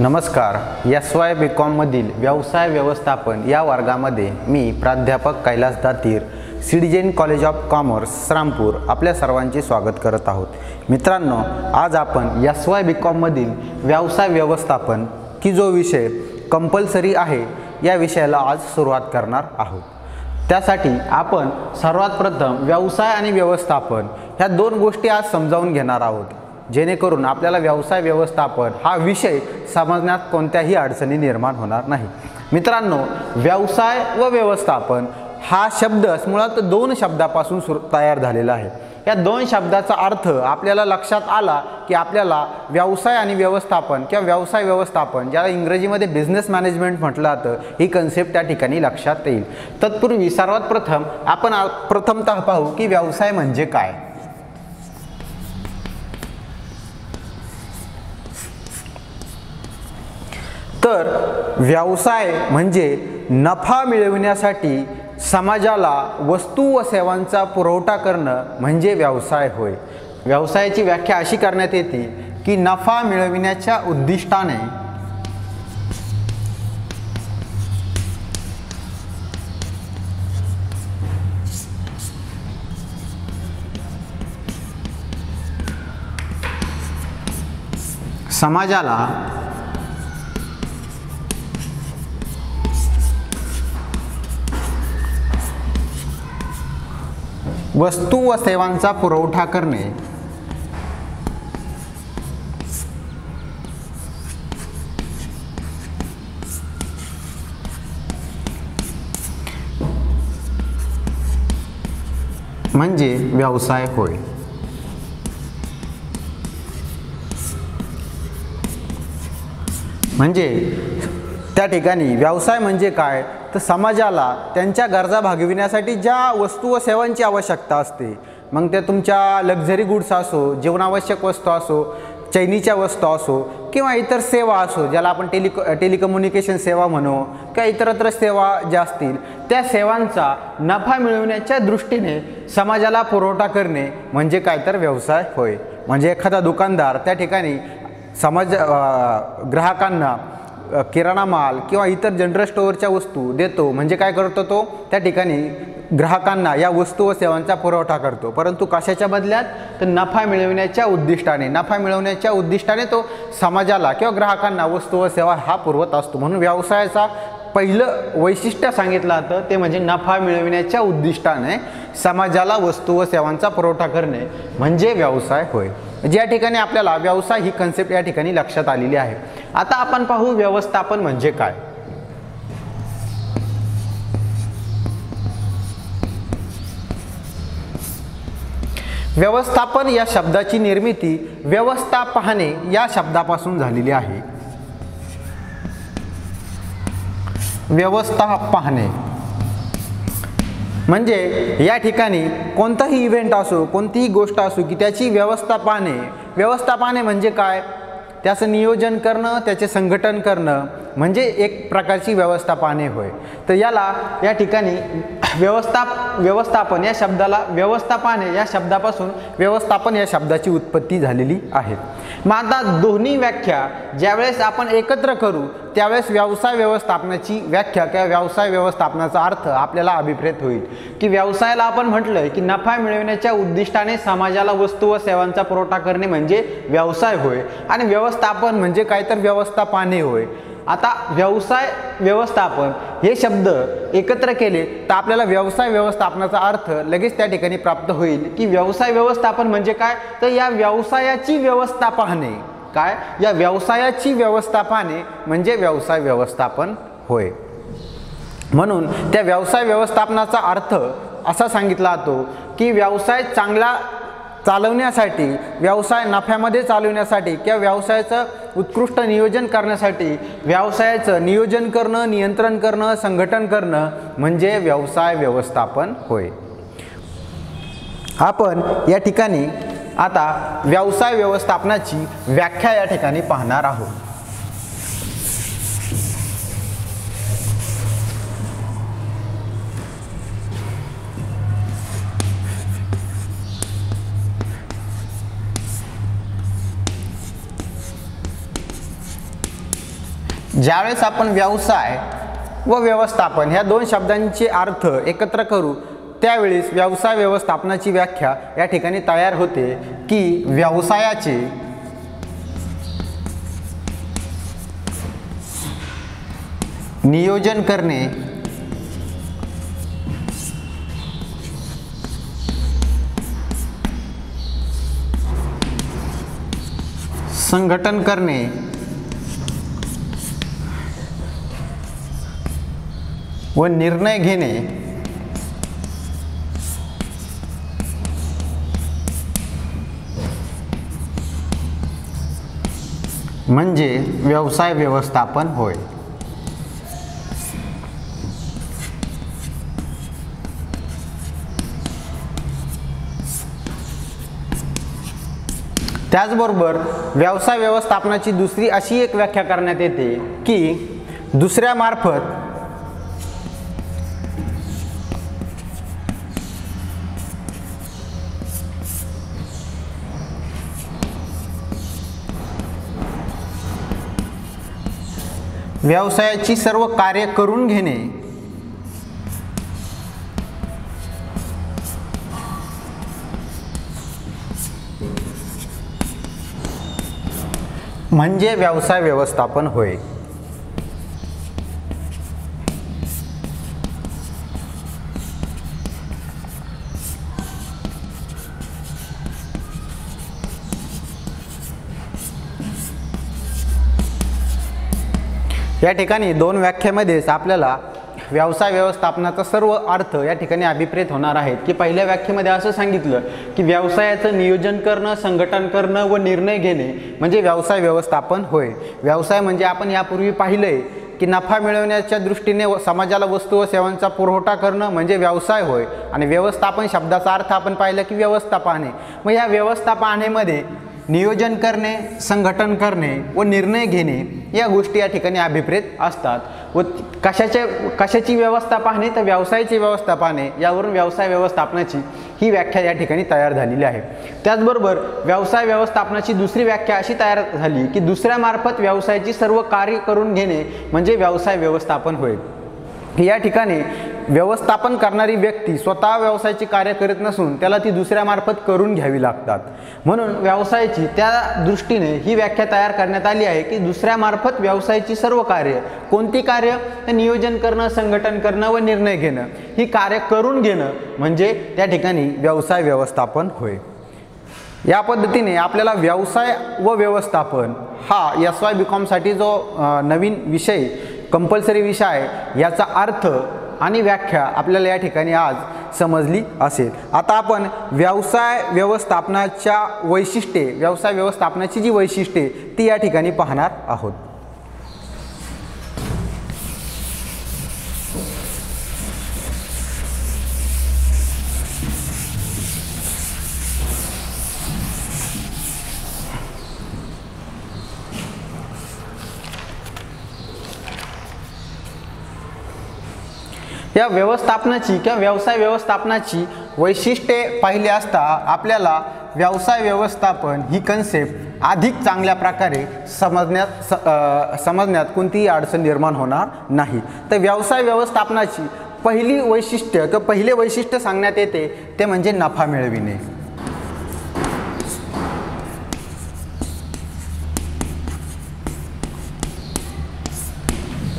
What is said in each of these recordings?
नमस्कार. SY.BCom मधील व्यवसाय व्यवस्थापन या वर्गामध्ये मी प्राध्यापक Kailas Datir, Citizen College of Commerce Rampur आपल्या सर्वांचे स्वागत करत आहोत. मित्रांनो, आज आपण SY.BCom मधील व्यवसाय व्यवस्थापन की जो विषय कंपल्सरी आहे या विषयाला आज सुरुवात करणार आहोत. त्यासाठी आपण सर्वात प्रथम व्यवसाय आणि व्यवस्थापन ह्या दोन गोष्टी आज समजावून घेणार आहोत, जेणेकरून आपल्याला व्यवसाय व्यवस्थापन हा विषय समजण्यात कोणत्याही अडचणी निर्माण होणार नाही. मित्रांनो, व्यवसाय व व्यवस्थापन हा शब्द मुळात दोन शब्दापासून तयार झालेला आहे. या दोन शब्दाचा अर्थ आपल्याला लक्षात आला की आपल्याला व्यवसाय आणि व्यवस्थापन किंवा व्यवसाय व्यवस्थापन, ज्याला इंग्रजीमध्ये बिझनेस मॅनेजमेंट म्हटलं जातं, ही कन्सेप्ट त्या ठिकाणी लक्षात येईल. तत्पूर्वी सर्वात प्रथम आपण प्रथमतः पाहू की व्यवसाय म्हणजे काय. तर व्यवसाय म्हणजे नफा मिळविण्यासाठी समाजाला वस्तू व सेवांचा पुरवठा करणं म्हणजे व्यवसाय होय. व्यवसायाची व्याख्या अशी करण्यात येते की नफा मिळविण्याच्या उद्दिष्टाने समाजाला वस्तू व सेवांचा पुरवठा करणे म्हणजे व्यवसाय होय. म्हणजे त्या ठिकाणी व्यवसाय म्हणजे काय, तर समाजाला त्यांच्या गरजा भागविण्यासाठी ज्या वस्तू व सेवांची आवश्यकता असते, मग ते तुमच्या लक्झरी गुड्स असो, जीवनावश्यक वस्तू असो, चैनीच्या वस्तू असो किंवा इतर सेवा असो, ज्याला आपण टेलिकम्युनिकेशन सेवा म्हणू किंवा इतरत्र सेवा ज्या असतील, त्या सेवांचा नफा मिळवण्याच्या दृष्टीने समाजाला पुरवठा करणे म्हणजे काय, तर व्यवसाय होय. म्हणजे एखादा दुकानदार त्या ठिकाणी ग्राहकांना किराणा माल किंवा इतर जनरल स्टोअरच्या वस्तू देतो, म्हणजे काय करतो, तो त्या ठिकाणी ग्राहकांना या वस्तू व सेवांचा पुरवठा करतो. परंतु कशाच्या बदल्यात, तर नफा मिळविण्याच्या उद्दिष्टाने तो समाजाला किंवा ग्राहकांना वस्तू व सेवा हा पुरवत असतो. म्हणून व्यवसायाचा पहिलं वैशिष्ट्य सांगितलं जातं ते म्हणजे नफा मिळविण्याच्या उद्दिष्टाने समाजाला वस्तू व सेवांचा पुरवठा करणे म्हणजे व्यवसाय होय. ज्या ठिकाणी आपल्याला व्यवसाय ही कन्सेप्ट या ठिकाणी लक्षात आलेली आहे. आता आपण पाहू व्यवस्थापन म्हणजे काय. व्यवस्थापन या शब्दाची निर्मिती व्यवस्था पाहणे या शब्दापासून झालेली आहे. व्यवस्था पाहणे म्हणजे या ठिकाणी कोणताही इव्हेंट असो, कोणतीही गोष्ट असो की त्याची व्यवस्था पाहणे म्हणजे काय, त्याचं नियोजन करणं, त्याचे संघटन करणं म्हणजे एक प्रकारची व्यवस्था पाहणे होय. तर याला या ठिकाणी व्यवस्थापन या शब्दाला व्यवस्था पाहणे या शब्दापासून व्यवस्थापन या शब्दाची उत्पत्ती झालेली आहे. मग आता दोन्ही व्याख्या ज्यावेळेस आपण एकत्र करू त्यावेळेस व्यवसाय व्यवस्थापनाची व्याख्या किंवा व्यवसाय व्यवस्थापनाचा अर्थ आपल्याला अभिप्रेत होईल की व्यवसायाला आपण म्हटलंय की नफा मिळविण्याच्या उद्दिष्टाने समाजाला वस्तू व सेवांचा पुरवठा करणे म्हणजे व्यवसाय होय, आणि व्यवस्थापन म्हणजे काय, तर व्यवस्था पाहणे होय. आता व्यवसाय व्यवस्थापन हे शब्द एकत्र केले तर आपल्याला व्यवसाय व्यवस्थापनाचा अर्थ लगेच त्या ठिकाणी प्राप्त होईल की व्यवसाय व्यवस्थापन म्हणजे काय, तर या व्यवसायाची व्यवस्था पाहणे. काय, या व्यवसायाची व्यवस्था पाहणे म्हणजे व्यवसाय व्यवस्थापन होय. म्हणून त्या व्यवसाय व्यवस्थापनाचा अर्थ असा सांगितला जातो की व्यवसाय चांगला चालवण्यासाठी, व्यवसाय नफ्यामध्ये चालवण्यासाठी किंवा व्यवसायाचं उत्कृष्ट नियोजन करण्यासाठी व्यवसायाचं नियोजन करणं, नियंत्रण करणं, संघटन करणं म्हणजे व्यवसाय व्यवस्थापन होय. आपण या ठिकाणी आता व्यवसाय व्यवस्थापनाची व्याख्या या ठिकाणी पाहणार आहोत. ज्यावेळेस आपण व्यवसाय व व्यवस्थापन ह्या दोन शब्दांचे अर्थ एकत्र करू त्यावेळेस व्यवसाय व्यवस्थापनाची व्याख्या या ठिकाणी तयार होते की व्यवसायाचे नियोजन करणे, संघटन करणे व निर्णय घेणे म्हणजे व्यवसाय व्यवस्थापन होय. त्याचबरोबर व्यवसाय व्यवस्थापनाची दुसरी अशी एक व्याख्या करण्यात येते की दुसऱ्यामार्फत व्यवसायाची सर्व कार्य करून घेणे म्हणजे व्यवसाय व्यवस्थापन होय. या ठिकाणी दोन व्याख्येमध्येच आपल्याला व्यवसाय व्यवस्थापनाचा सर्व अर्थ या ठिकाणी अभिप्रेत होणार आहेत की पहिल्या व्याख्येमध्ये असं सांगितलं की व्यवसायाचं नियोजन करणं, संघटन करणं व निर्णय घेणे म्हणजे व्यवसाय व्यवस्थापन होय. व्यवसाय म्हणजे आपण यापूर्वी पाहिलंय की नफा मिळवण्याच्या दृष्टीने समाजाला वस्तू व सेवांचा पुरवठा करणं म्हणजे व्यवसाय होय. आणि व्यवस्थापन शब्दाचा अर्थ आपण पाहिलं की व्यवस्थापने. मग या व्यवस्थापनेमध्ये नियोजन करणे, संघटन करणे व निर्णय घेणे या गोष्टी या ठिकाणी अभिप्रेत असतात. व कशाची व्यवस्था पाहणे तर व्यवसायाची व्यवस्था पाहणे यावरून व्यवसाय व्यवस्थापनाची ही व्याख्या या ठिकाणी तयार झालेली आहे. त्याचबरोबर व्यवसाय व्यवस्थापनाची दुसरी व्याख्या अशी तयार झाली की दुसऱ्यामार्फत व्यवसायाची सर्व कार्य करून घेणे म्हणजे व्यवसाय व्यवस्थापन होय. या ठिकाणी व्यवस्थापन करणारी व्यक्ती स्वतः व्यवसायाची कार्य करीत नसून त्याला ती दुसऱ्यामार्फत करून घ्यावी लागतात. म्हणून व्यवसायाची त्या दृष्टीने ही व्याख्या तयार करण्यात आली आहे की दुसऱ्यामार्फत व्यवसायाची सर्व कार्य, कोणती कार्य तर नियोजन करणं, संघटन करणं व निर्णय घेणं ही कार्य करून घेणं म्हणजे त्या ठिकाणी व्यवसाय व्यवस्थापन होय. या पद्धतीने आपल्याला व्यवसाय व व्यवस्थापन हा SY BCom साठी जो नवीन विषय कंपल्सरी विषय आहे याचा अर्थ आणि व्याख्या आपल्याला या ठिकाणी आज समजली असेल. आता आपण व्यवसाय व्यवस्थापनाच्या वैशिष्ट्ये, व्यवसाय व्यवस्थापनाची जी वैशिष्ट्ये ती या ठिकाणी पाहणार आहोत. या व्यवस्थापनाची किंवा व्यवसाय व्यवस्थापनाची वैशिष्ट्ये पाहिली असता आपल्याला व्यवसाय व्यवस्थापन ही कन्सेप्ट अधिक चांगल्या प्रकारे समजण्यात कोणतीही अडचण निर्माण होणार नाही. तर व्यवसाय व्यवस्थापनाची पहिली वैशिष्ट्य किंवा पहिले वैशिष्ट्य सांगण्यात येते ते म्हणजे नफा मिळविणे.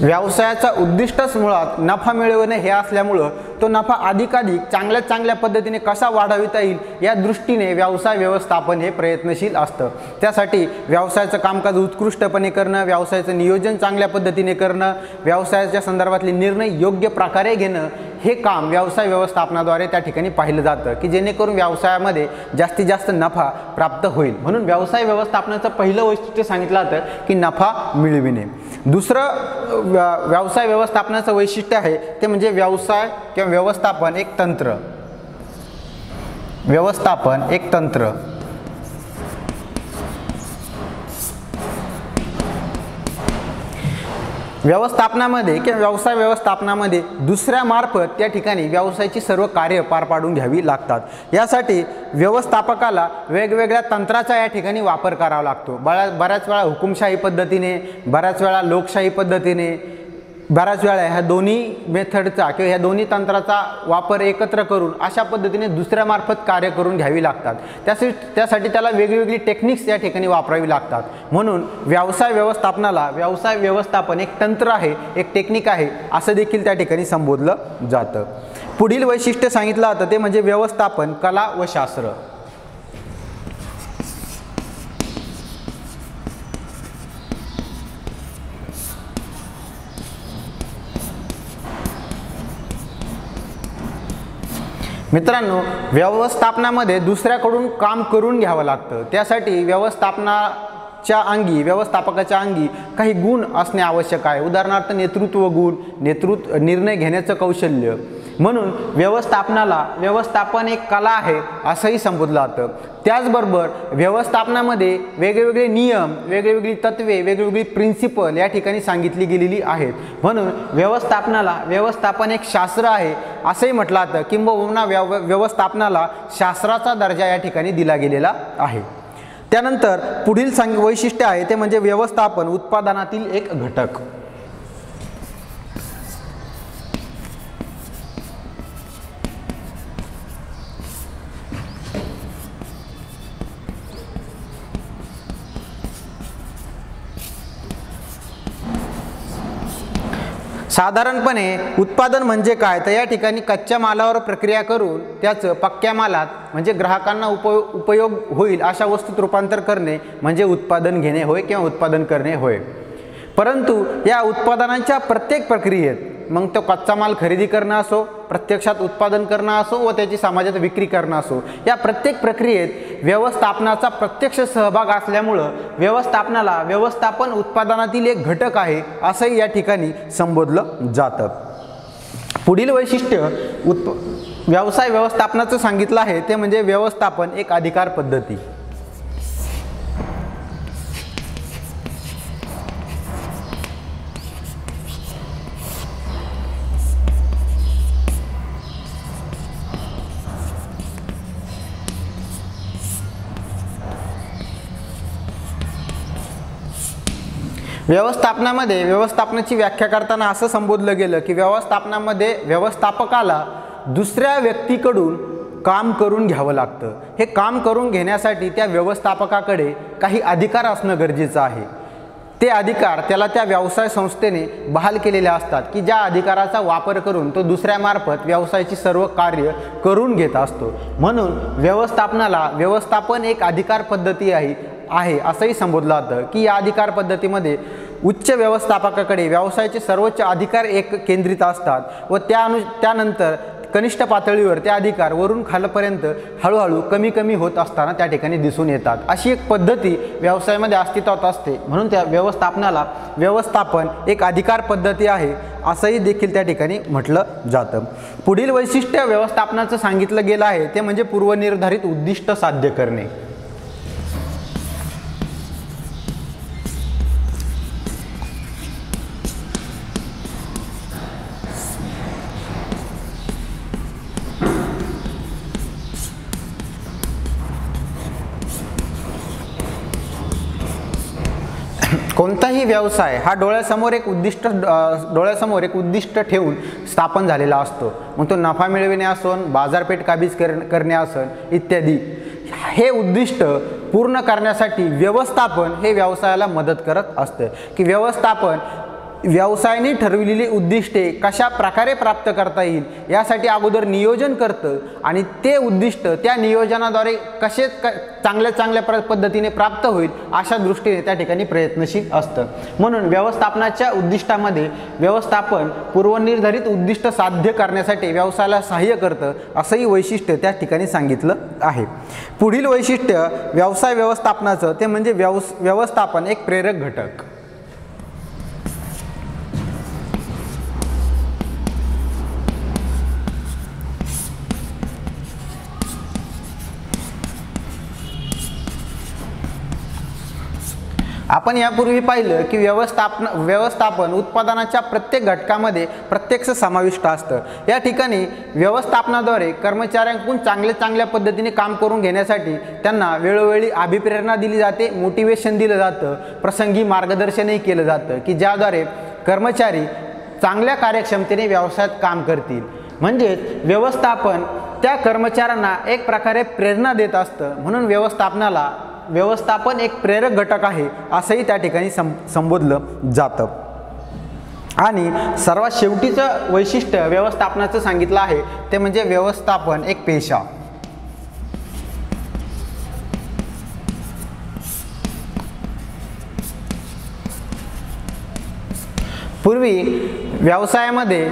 व्यवसायाचा उद्दिष्टच मुळात नफा मिळवणे हे असल्यामुळं तो नफा अधिकाधिक चांगल्या पद्धतीने कसा वाढविता येईल या दृष्टीने व्यवसाय व्यवस्थापन हे प्रयत्नशील असतं. त्यासाठी व्यवसायाचं कामकाज उत्कृष्टपणे करणं, व्यवसायाचं नियोजन चांगल्या पद्धतीने करणं, व्यवसायाच्या संदर्भातले निर्णय योग्य प्रकारे घेणं हे काम व्यवसाय व्यवस्थापनाद्वारे त्या ठिकाणी पाहिलं जातं की जेणेकरून व्यवसायामध्ये जास्तीत जास्त नफा प्राप्त होईल. म्हणून व्यवसाय व्यवस्थापनाचं पहिलं वैशिष्ट्य सांगितलं जातं की नफा मिळविणे. दुसरं व्यवसाय व्यवस्थापनाचं वैशिष्ट्य आहे ते म्हणजे व्यवसाय किंवा व्यवस्थापन एक तंत्र. व्यवस्थापन एक तंत्र. व्यवस्थापनामध्ये किंवा व्यवसाय व्यवस्थापनामध्ये दुसऱ्यामार्फत त्या ठिकाणी व्यवसायाची सर्व कार्य पार पाडून घ्यावी लागतात। यासाठी व्यवस्थापकाला वेगवेगळ्या तंत्राचा या ठिकाणी वापर करावा लागतो। बऱ्याच वेळा हुकुमशाही पद्धतीने, बऱ्याच वेळा लोकशाही पद्धतीने, बऱ्याच वेळा ह्या दोन्ही मेथडचा किंवा ह्या दोन्ही तंत्राचा वापर एकत्र करून अशा पद्धतीने दुसऱ्यामार्फत कार्य करून घ्यावी लागतात। त्यासाठी त्याला वेगवेगळी टेक्निक्स या ठिकाणी वापरावी लागतात। म्हणून व्यवसाय व्यवस्थापनाला व्यवसाय व्यवस्थापन एक तंत्र आहे, एक टेक्निक आहे असं देखील त्या ठिकाणी संबोधलं जातं। पुढील वैशिष्ट्य सांगितलं जातं ते म्हणजे व्यवस्थापन कला व शास्त्र। मित्रांनो, व्यवस्थापनामध्ये दुसऱ्याकडून काम करून घ्यावं लागतं। त्यासाठी व्यवस्थापकाच्या अंगी काही गुण असणे आवश्यक आहे। उदाहरणार्थ नेतृत्व गुण, निर्णय घेण्याचं कौशल्य। म्हणून व्यवस्थापन एक कला आहे असंही संबोधलं जातं। त्याचबरोबर व्यवस्थापनामध्ये वेगवेगळे नियम, वेगवेगळी तत्वे, वेगवेगळी प्रिन्सिपल या ठिकाणी सांगितली गेलेली आहेत। म्हणून व्यवस्थापन एक शास्त्र आहे असंही म्हटलं जातं, किंबहुना व्यवस्थापनाला शास्त्राचा दर्जा या ठिकाणी दिला गेलेला आहे। त्यानंतर पुढील वैशिष्ट्य आहे ते म्हणजे व्यवस्थापन उत्पादनातील एक घटक। साधारणपणे उत्पादन म्हणजे काय तर या ठिकाणी कच्च्या मालावर प्रक्रिया करून त्याचं पक्क्या मालात म्हणजे ग्राहकांना उपयोग होईल अशा वस्तूत रूपांतर करणे म्हणजे उत्पादन घेणे होय किंवा उत्पादन करणे होय। परंतु या उत्पादनांच्या प्रत्येक प्रक्रियेत, मग तो कच्चा माल खरेदी करणं असो, प्रत्यक्षात उत्पादन करणं असो व त्याची समाजात विक्री करणं असो, या प्रत्येक प्रक्रियेत व्यवस्थापनाचा प्रत्यक्ष सहभाग असल्यामुळं व्यवस्थापन उत्पादनातील एक घटक आहे असंही या ठिकाणी संबोधलं जातं। पुढील वैशिष्ट्य व्यवसाय व्यवस्थापनाचं सांगितलं आहे ते म्हणजे व्यवस्थापन एक अधिकार पद्धती। व्यवस्थापनामध्ये व्यवस्थापनाची व्याख्या करताना असं संबोधलं गेलं की व्यवस्थापनामध्ये व्यवस्थापकाला दुसऱ्या व्यक्तीकडून काम करून घ्यावं लागतं। हे काम करून घेण्यासाठी त्या व्यवस्थापकाकडे काही अधिकार असणं गरजेचं आहे। ते अधिकार त्याला त्या व्यवसाय संस्थेने बहाल केलेले असतात की ज्या अधिकाराचा वापर करून तो दुसऱ्यामार्फत व्यवसायाची सर्व कार्य करून घेत असतो। म्हणून व्यवस्थापन एक अधिकार पद्धती आहे असंही संबोधलं जातं की या अधिकार पद्धतीमध्ये उच्च व्यवस्थापकाकडे व्यवसायाचे सर्वोच्च अधिकार एक केंद्रित असतात व त्यानंतर कनिष्ठ पातळीवर ते अधिकार वरून खालपर्यंत हळूहळू कमी होत असताना त्या ठिकाणी दिसून येतात। अशी एक पद्धती व्यवसायामध्ये अस्तित्वात असते। म्हणून त्या व्यवस्थापन एक अधिकार पद्धती आहे असंही देखील त्या ठिकाणी म्हटलं जातं। पुढील वैशिष्ट्य व्यवस्थापनाचं सांगितलं गेलं आहे ते म्हणजे पूर्वनिर्धारित उद्दिष्ट साध्य करणे। कोणताही व्यवसाय हा डोळ्यासमोर एक उद्दिष्ट ठेवून स्थापन झालेला असतो। मग तो नफा मिळविणे असो, बाजारपेठ काबीज करणे असन इत्यादी। हे उद्दिष्ट पूर्ण करण्यासाठी व्यवस्थापन हे व्यवसायाला मदत करत असतं की व्यवसायाने ठरविलेली उद्दिष्टे कशा प्रकारे प्राप्त करता येईल यासाठी अगोदर नियोजन करतं आणि ते उद्दिष्ट त्या नियोजनाद्वारे कसे चांगल्या पद्धतीने प्राप्त होईल अशा दृष्टीने त्या ठिकाणी प्रयत्नशील असतं। म्हणून व्यवस्थापनाच्या उद्दिष्टामध्ये व्यवस्थापन पूर्वनिर्धारित उद्दिष्ट साध्य करण्यासाठी व्यवसायाला सहाय्य करतं असंही वैशिष्ट्य त्या ठिकाणी सांगितलं आहे। पुढील वैशिष्ट्य व्यवसाय व्यवस्थापनाचं ते म्हणजे व्यवस्थापन एक प्रेरक घटक। आपण यापूर्वी पाहिलं की व्यवस्थापन उत्पादनाच्या प्रत्येक घटकामध्ये प्रत्यक्ष समाविष्ट असतं। या ठिकाणी व्यवस्थापनाद्वारे कर्मचाऱ्यांकडून चांगल्या पद्धतीने काम करून घेण्यासाठी त्यांना वेळोवेळी अभिप्रेरणा दिली जाते, मोटिवेशन दिलं जातं, प्रसंगी मार्गदर्शनही केलं जातं की ज्याद्वारे कर्मचारी चांगल्या कार्यक्षमतेने व्यवसायात काम करतील। म्हणजेच व्यवस्थापन त्या कर्मचाऱ्यांना एक प्रकारे प्रेरणा देत असतं, म्हणून व्यवस्थापन एक प्रेरक घटक आहे असंही त्या ठिकाणी संबोधलं जातं। आणि सर्वात शेवटीचं वैशिष्ट्य व्यवस्थापनाचं सांगितलं आहे ते म्हणजे व्यवस्थापन एक पेशा। पूर्वी व्यवसायामध्ये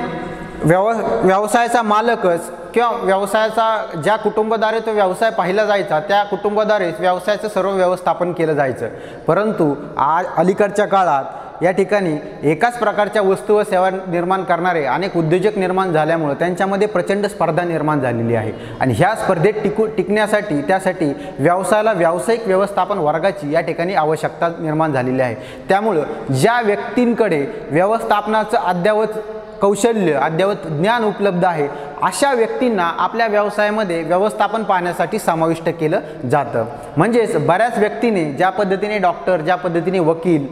व्यवसायाचा मालकच किंवा व्यवसायाचा ज्या कुटुंबाद्वारे तो व्यवसाय पाहिला जायचा त्या कुटुंबाद्वारेच व्यवसायाचं सर्व व्यवस्थापन केलं जायचं। परंतु आज अलीकडच्या काळात या ठिकाणी एकाच प्रकारच्या वस्तू व सेवा निर्माण करणारे अनेक उद्योजक निर्माण झाल्यामुळे त्यांच्यामध्ये प्रचंड स्पर्धा निर्माण झालेली आहे आणि ह्या स्पर्धेत टिकण्यासाठी त्यासाठी व्यवसायाला व्यावसायिक व्यवस्थापन वर्गाची या ठिकाणी आवश्यकता निर्माण झालेली आहे। त्यामुळं ज्या व्यक्तींकडे व्यवस्थापनाचं अद्ययावत कौशल्य अद्ययावत ज्ञान उपलब्ध आहे अशा व्यक्तींना आपल्या व्यवसायामध्ये व्यवस्थापन पाहण्यासाठी समाविष्ट केलं जातं। म्हणजेच बऱ्याच व्यक्तीने ज्या पद्धतीने डॉक्टर, ज्या पद्धतीने वकील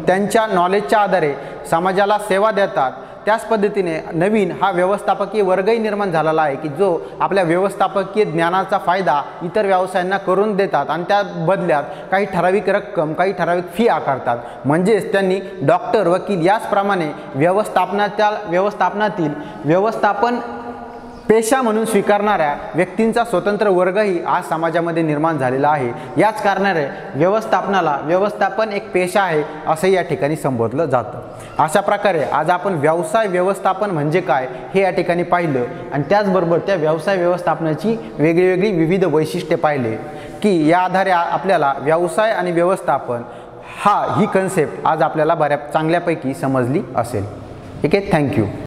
त्यांच्या नॉलेजच्या आधारे समाजाला सेवा देतात, त्याच पद्धतीने नवीन हा व्यवस्थापकीय वर्गही निर्माण झालेला आहे की जो आपल्या व्यवस्थापकीय ज्ञानाचा फायदा इतर व्यवसायांना करून देतात आणि त्या बदल्यात काही ठराविक रक्कम, काही ठराविक फी आकारतात। म्हणजेच त्यांनी डॉक्टर, वकील याचप्रमाणे व्यवस्थापनातील व्यवस्थापन पेशा म्हणून स्वीकारणाऱ्या व्यक्तींचा स्वतंत्र वर्गही आज समाजामध्ये निर्माण झालेला आहे। याच कारणाने व्यवस्थापन एक पेशा आहे असंही या ठिकाणी संबोधलं जातं। अशा प्रकारे आज आपण व्यवसाय व्यवस्थापन म्हणजे काय हे या ठिकाणी पाहिलं आणि त्याचबरोबर त्या व्यवसाय व्यवस्थापनाची वेगळी विविध वैशिष्ट्ये पाहिले की या आधारे आपल्याला व्यवसाय आणि व्यवस्थापन ही कन्सेप्ट आज आपल्याला चांगल्यापैकी समजली असेल। ठीक आहे, थँक्यू।